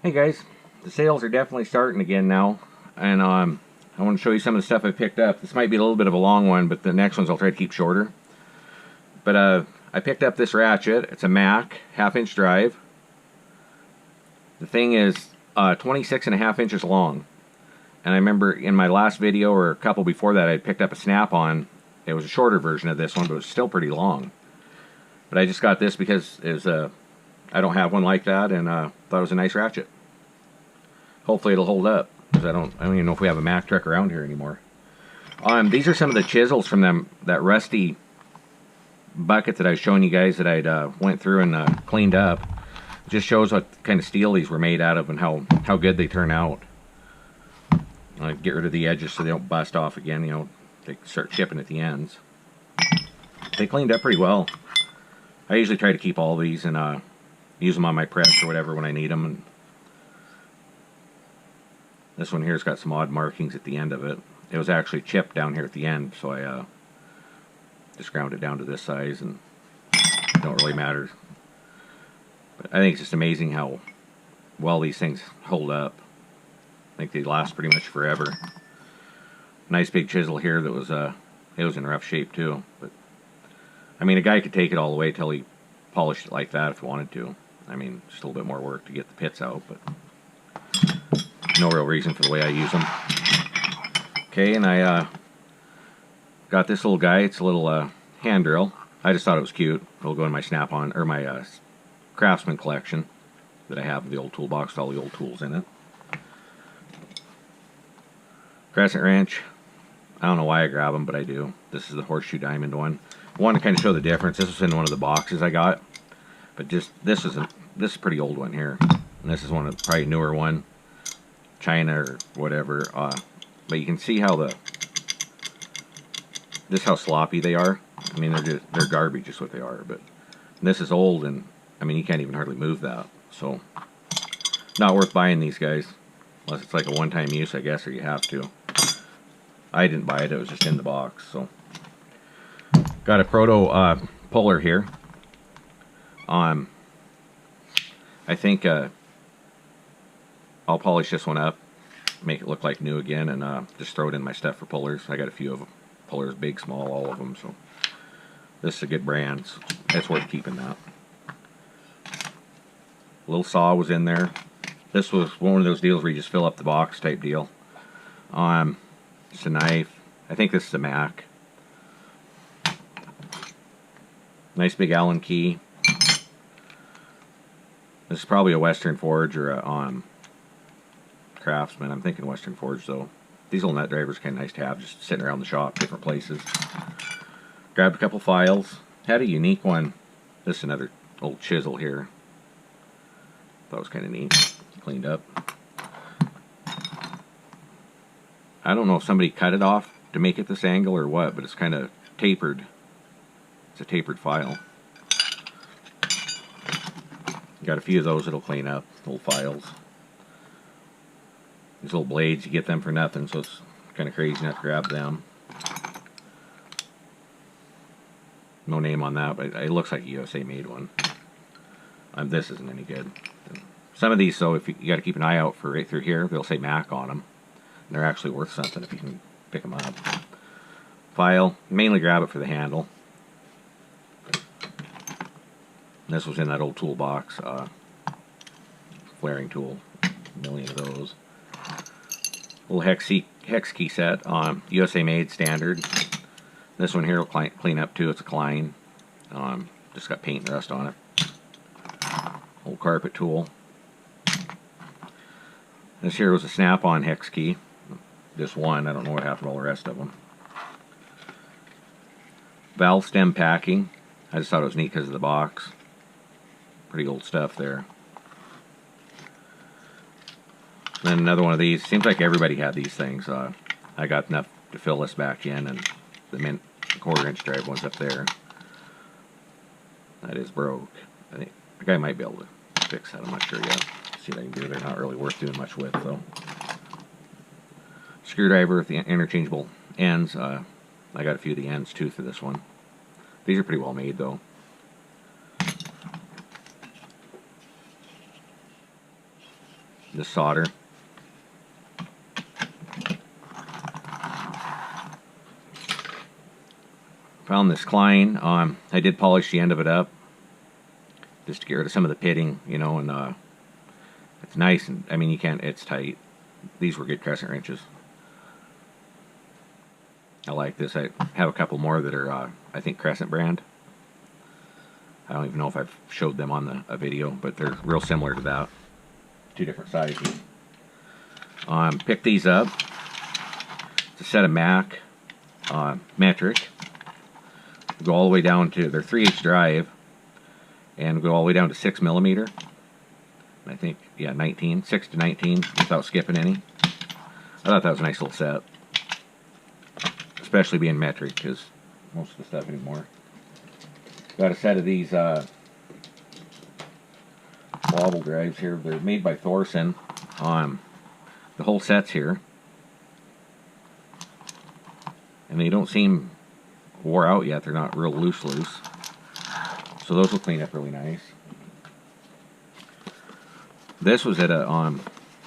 Hey guys, the sales are definitely starting again now, and I want to show you some of the stuff I picked up. This might be a little bit of a long one, but the next ones I'll try to keep shorter. But I picked up this ratchet. It's a Mac, half-inch drive. The thing is 26.5 inches long, and I remember in my last video or a couple before that I picked up a Snap-on. It was a shorter version of this one, but it was still pretty long. But I just got this because it was I don't have one like that, and thought it was a nice ratchet. Hopefully it'll hold up, because I don't even know if we have a Mac truck around here anymore. These are some of the chisels from that rusty bucket that I was showing you guys that I'd went through and cleaned up. It just shows what kind of steel these were made out of and how good they turn out. Get rid of the edges so they don't bust off again. You know, they start chipping at the ends. They cleaned up pretty well. I usually try to keep all these and use them on my press or whatever when I need them. And this one here's got some odd markings at the end of it. It was actually chipped down here at the end, so I just ground it down to this size, and it don't really matter. But I think it's just amazing how well these things hold up. I think they last pretty much forever. Nice big chisel here that was it was in rough shape too. But I mean, a guy could take it all the way till he polished it like that if he wanted to. I mean, just a little bit more work to get the pits out, but no real reason for the way I use them. Okay, and I got this little guy. It's a little hand drill. I just thought it was cute. It'll go in my Snap-on, or my Craftsman collection that I have, the old toolbox with all the old tools in it. Crescent wrench. I don't know why I grab them, but I do. This is the horseshoe diamond one. I want to kind of show the difference. This was in one of the boxes I got, but just this is a pretty old one here, and this is one of the probably newer one, China or whatever. But you can see how how sloppy they are. I mean, they're garbage, is what they are. But this is old, and I mean, you can't even hardly move that. So, not worth buying these guys, unless it's like a one-time use, I guess, or you have to. I didn't buy it; it was just in the box. So, got a proto puller here. I think I'll polish this one up, make it look like new again, and just throw it in my stuff for pullers. I got a few of them. Pullers, big, small, all of them. So this is a good brand. So it's worth keeping that. Little saw was in there. This was one of those deals where you just fill up the box type deal. Just a knife. I think this is a Mac. Nice big Allen key. This is probably a Western Forge or a Craftsman. I'm thinking Western Forge though. These little nut drivers are kind of nice to have, just sitting around the shop, different places. Grabbed a couple files. Had a unique one. This is another old chisel here. That was kind of neat. Cleaned up. I don't know if somebody cut it off to make it this angle or what, but it's kind of tapered. It's a tapered file. Got a few of those that'll clean up, little files. These little blades, you get them for nothing, so it's kind of crazy not to grab them. No name on that, but it looks like a USA made one. This isn't any good. Some of these, though, if you got to keep an eye out for right through here, they'll say Mac on them. And they're actually worth something if you can pick them up. File, mainly grab it for the handle. This was in that old toolbox, flaring tool, a million of those. Little hex key set, USA made, standard. This one here will clean up too. It's a Klein. Just got paint and rust on it. Old carpet tool. This here was a Snap-on hex key. This one, I don't know what happened to all the rest of them. Valve stem packing. I just thought it was neat because of the box. Pretty old stuff there. Then another one of these. Seems like everybody had these things. I got enough to fill this back in, and the quarter-inch drive one's up there. That is broke. I think the guy might be able to fix that. I'm not sure yet. See what I can do. They're not really worth doing much with, though. Screwdriver with the interchangeable ends. I got a few of the ends too for this one. These are pretty well made, though. Just solder. Found this Klein. I did polish the end of it up just to get rid of some of the pitting, you know, and it's nice. And I mean, you can't. It's tight. These were good crescent wrenches. I like this. I have a couple more that are, I think, Crescent brand. I don't even know if I've showed them on a video, but they're real similar to that. Two different sizes. Pick these up. It's a set of Mac metric. Go all the way down to, they're 3/8 drive, and go all the way down to 6mm. I think, yeah, 19, 6 to 19 without skipping any. I thought that was a nice little set, especially being metric, because most of the stuff anymore. Got a set of these wobble drives here. They're made by Thorson. The whole set's here, and they don't seem wore out yet. They're not real loose, so those will clean up really nice. This was at a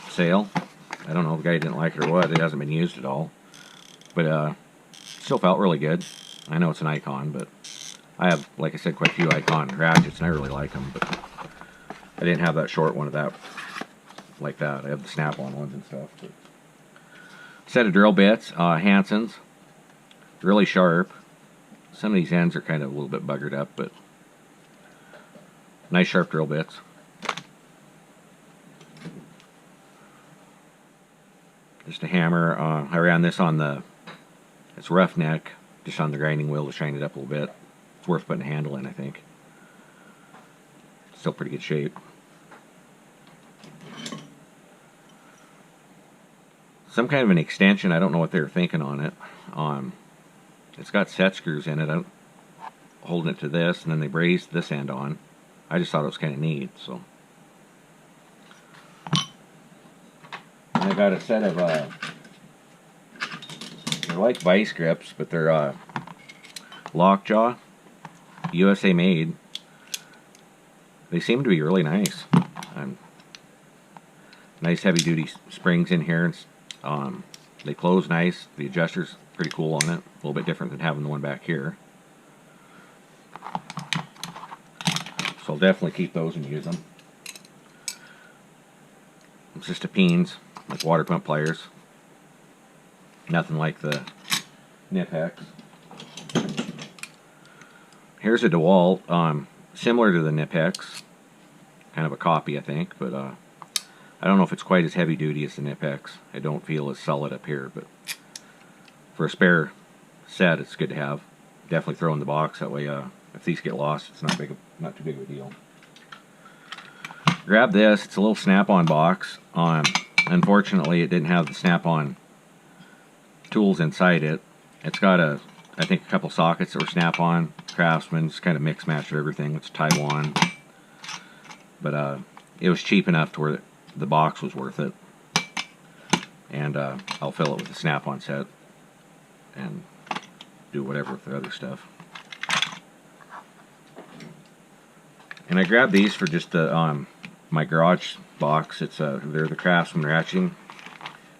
sale. I don't know if the guy didn't like it or what. It hasn't been used at all, but still felt really good. I know it's an Icon, but I have, like I said, quite a few Icon ratchets, and I really like them. But I didn't have that short one of that like that. I have the snap-on ones and stuff. But set of drill bits, Hanson's, really sharp. Some of these ends are kind of a little bit buggered up, but nice sharp drill bits. Just a hammer. I ran this on it's roughneck, just on the grinding wheel to shine it up a little bit. It's worth putting a handle in, I think. Still pretty good shape. Some kind of an extension. I don't know what they were thinking on it. It's got set screws in it. I'm holding it to this, and then they brazed this end on. I just thought it was kind of neat. So, and I got a set of they're like vice grips, but they're Lockjaw, USA made. They seem to be really nice. Nice heavy duty springs in here. They close nice. The adjuster's pretty cool on it. A little bit different than having the one back here. So I'll definitely keep those and use them. It's just a Peens, like water pump pliers. Nothing like the Knipex. Here's a DeWalt, similar to the Knipex. Kind of a copy, I think, but I don't know if it's quite as heavy duty as the Knipex. I don't feel as solid up here, but for a spare set, it's good to have. Definitely throw in the box, that way if these get lost, it's not too big of a deal. Grab this. It's a little snap-on box. Unfortunately, it didn't have the snap-on tools inside it. It's got I think a couple sockets that were snap-on. Craftsman, just kind of mix match of everything. It's Taiwan, but it was cheap enough to where the box was worth it. And I'll fill it with the snap-on set and do whatever with the other stuff. And I grabbed these for just the my garage box. It's they're the Craftsman ratcheting,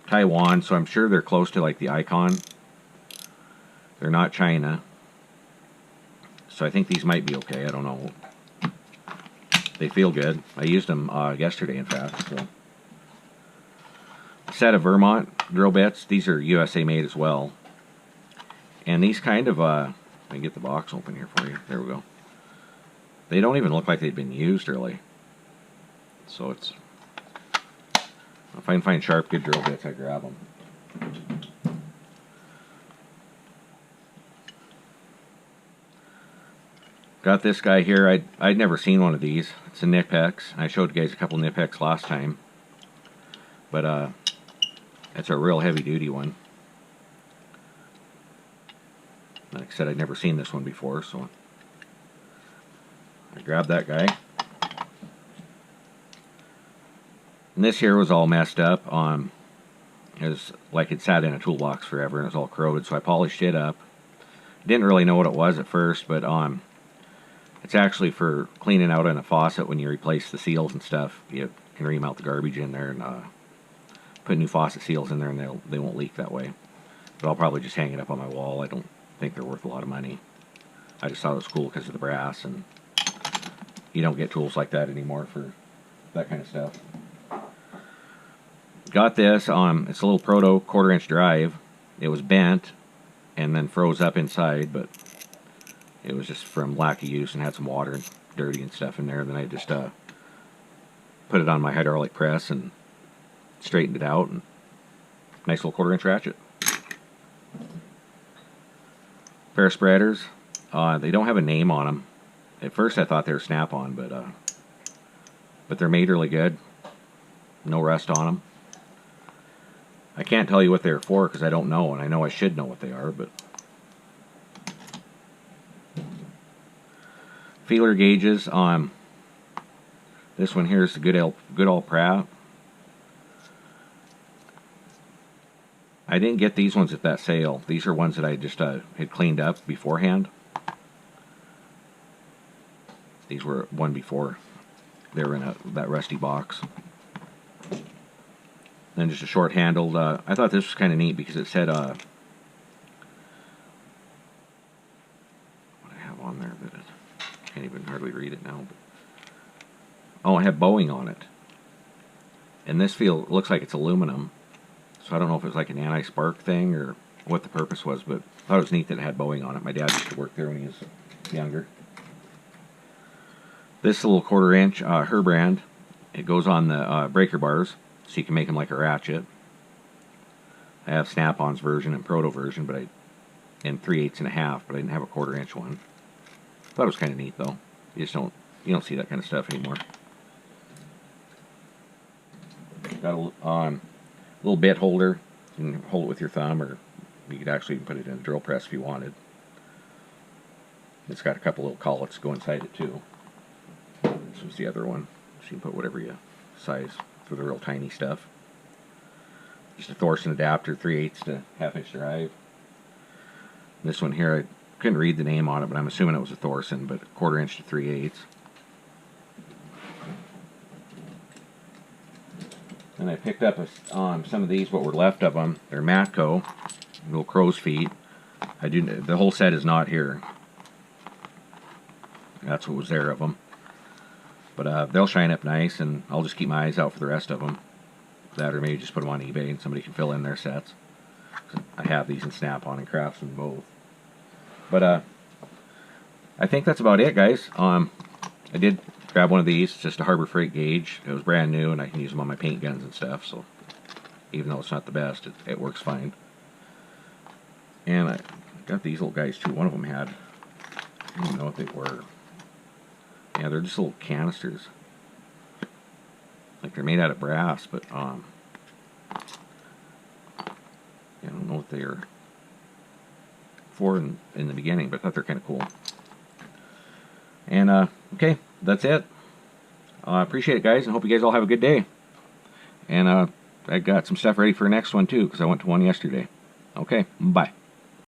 Taiwan, so I'm sure they're close to like the Icon. They're not China, so I think these might be okay. I don't know. They feel good. I used them yesterday, in fact. So, a set of Vermont drill bits. These are USA made as well. And these kind of let me get the box open here for you. There we go. They don't even look like they've been used really. So it's, if I can find sharp, good drill bits, I grab them. Got this guy here. I'd never seen one of these. It's a Knipex. I showed you guys a couple Knipex last time, but it's a real heavy duty one. Like I said, I'd never seen this one before, so I grabbed that guy. And this here was all messed up. It was like it sat in a toolbox forever, and it was all corroded, so I polished it up. Didn't really know what it was at first, but it's actually for cleaning out in a faucet when you replace the seals and stuff. You can ream out the garbage in there and put new faucet seals in there, and they won't leak that way. But I'll probably just hang it up on my wall. I don't think they're worth a lot of money. I just thought it was cool because of the brass, and you don't get tools like that anymore for that kind of stuff. Got this on, it's a little Proto 1/4-inch drive. It was bent and then froze up inside, but it was just from lack of use and had some water and dirty and stuff in there. And then I just put it on my hydraulic press and straightened it out. And nice little 1/4-inch ratchet. Pair of spreaders. They don't have a name on them. At first I thought they were Snap-on, but they're made really good. No rust on them. I can't tell you what they're for because I don't know, and I know I should know what they are, but feeler gauges. This one here is the good old Pratt. I didn't get these ones at that sale. These are ones that I just had cleaned up beforehand. These were one before. They were in that rusty box. Then just a short handled. I thought this was kind of neat because it said what I have on there that I can't even hardly read it now. But, oh, I have Boeing on it, and this looks like it's aluminum. So I don't know if it was like an anti-spark thing or what the purpose was, but I thought it was neat that it had Boeing on it. My dad used to work there when he was younger. This little 1/4-inch Herbrand. It goes on the breaker bars, so you can make them like a ratchet. I have Snap-on's version and Proto version, but and 3/8 and a half, but I didn't have a 1/4-inch one. Thought it was kind of neat though. You don't see that kind of stuff anymore. Got a little bit holder. You can hold it with your thumb, or you could actually put it in a drill press if you wanted. It's got a couple little collets go inside it too. This was the other one. So you can put whatever you size for the real tiny stuff. Just a Thorson adapter, 3/8 to 1/2-inch drive. This one here, I couldn't read the name on it, but I'm assuming it was a Thorson, but 1/4-inch to 3/8. And I picked up some of these, what were left of them. They're Matco, little crow's feet. The whole set is not here. That's what was there of them. But they'll shine up nice, and I'll just keep my eyes out for the rest of them. That, or maybe just put them on eBay and somebody can fill in their sets. I have these in Snap-on and Craftsman both. But I think that's about it, guys. I did grab one of these. It's just a Harbor Freight gauge. It was brand new, and I can use them on my paint guns and stuff. So even though it's not the best, it works fine. And I got these little guys too. One of them had, I don't even know what they were. Yeah, they're just little canisters. Like they're made out of brass, but yeah, I don't know what they're for in the beginning, but I thought they're kind of cool. And okay, that's it. I appreciate it, guys, and hope you guys all have a good day. And I got some stuff ready for the next one too, because I went to one yesterday. Okay, bye.